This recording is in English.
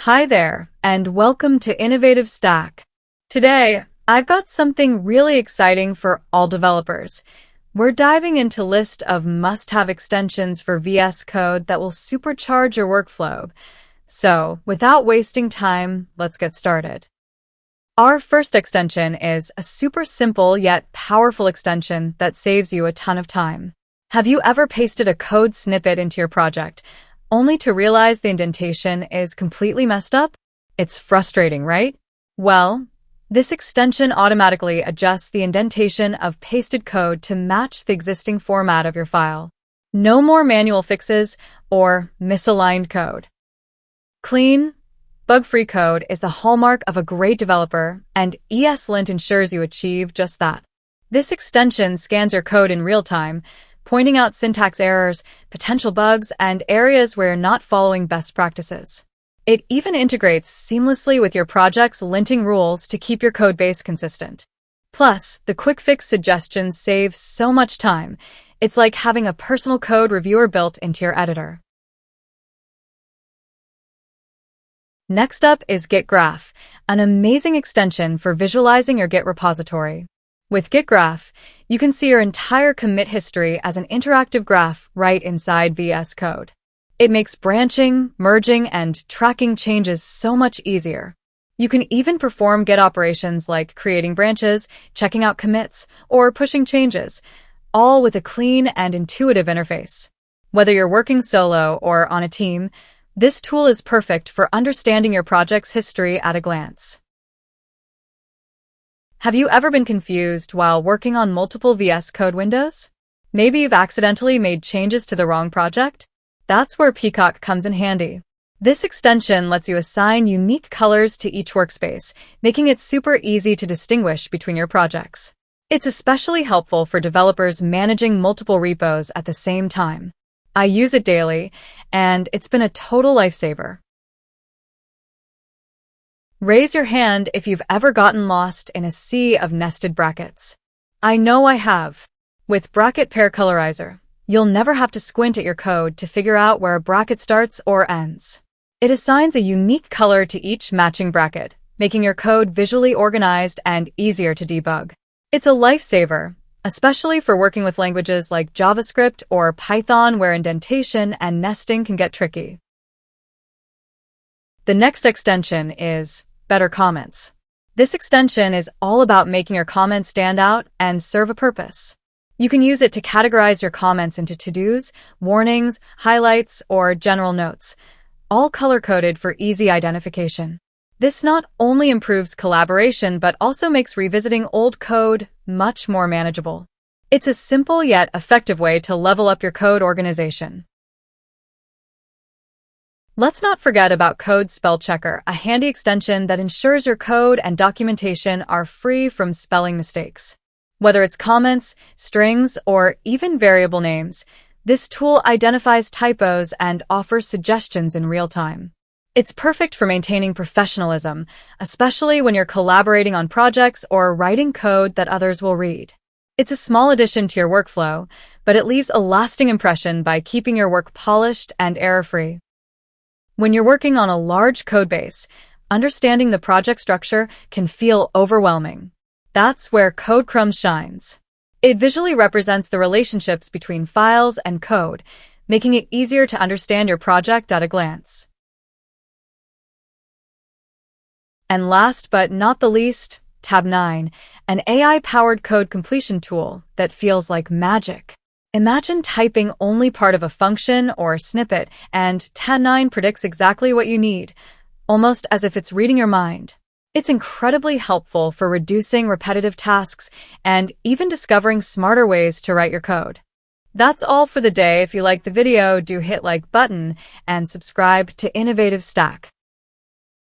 Hi there, and welcome to Innovative Stack. Today, I've got something really exciting for all developers. We're diving into a list of must-have extensions for VS Code that will supercharge your workflow. So, without wasting time, let's get started. Our first extension is a super simple yet powerful extension that saves you a ton of time. Have you ever pasted a code snippet into your project, only to realize the indentation is completely messed up? It's frustrating, right? Well, this extension automatically adjusts the indentation of pasted code to match the existing format of your file. No more manual fixes or misaligned code. Clean, bug-free code is the hallmark of a great developer, and ESLint ensures you achieve just that. This extension scans your code in real time, pointing out syntax errors, potential bugs, and areas where you're not following best practices. It even integrates seamlessly with your project's linting rules to keep your codebase consistent. Plus, the quick fix suggestions save so much time. It's like having a personal code reviewer built into your editor. Next up is Git Graph, an amazing extension for visualizing your Git repository. With Git Graph, you can see your entire commit history as an interactive graph right inside VS Code. It makes branching, merging, and tracking changes so much easier. You can even perform Git operations like creating branches, checking out commits, or pushing changes, all with a clean and intuitive interface. Whether you're working solo or on a team, this tool is perfect for understanding your project's history at a glance. Have you ever been confused while working on multiple VS Code windows? Maybe you've accidentally made changes to the wrong project? That's where Peacock comes in handy. This extension lets you assign unique colors to each workspace, making it super easy to distinguish between your projects. It's especially helpful for developers managing multiple repos at the same time. I use it daily, and it's been a total lifesaver. Raise your hand if you've ever gotten lost in a sea of nested brackets. I know I have. With Bracket Pair Colorizer, you'll never have to squint at your code to figure out where a bracket starts or ends. It assigns a unique color to each matching bracket, making your code visually organized and easier to debug. It's a lifesaver, especially for working with languages like JavaScript or Python where indentation and nesting can get tricky. The next extension is Better Comments. This extension is all about making your comments stand out and serve a purpose. You can use it to categorize your comments into to-dos, warnings, highlights, or general notes, all color-coded for easy identification. This not only improves collaboration but also makes revisiting old code much more manageable. It's a simple yet effective way to level up your code organization. Let's not forget about Code Spell Checker, a handy extension that ensures your code and documentation are free from spelling mistakes. Whether it's comments, strings, or even variable names, this tool identifies typos and offers suggestions in real time. It's perfect for maintaining professionalism, especially when you're collaborating on projects or writing code that others will read. It's a small addition to your workflow, but it leaves a lasting impression by keeping your work polished and error-free. When you're working on a large codebase, understanding the project structure can feel overwhelming. That's where Code Crumbs shines. It visually represents the relationships between files and code, making it easier to understand your project at a glance. And last but not the least, Tabnine, an AI-powered code completion tool that feels like magic. Imagine typing only part of a function or snippet, and Tabnine predicts exactly what you need, almost as if it's reading your mind. It's incredibly helpful for reducing repetitive tasks and even discovering smarter ways to write your code. That's all for the day. If you liked the video, do hit like button and subscribe to Innovative Stack.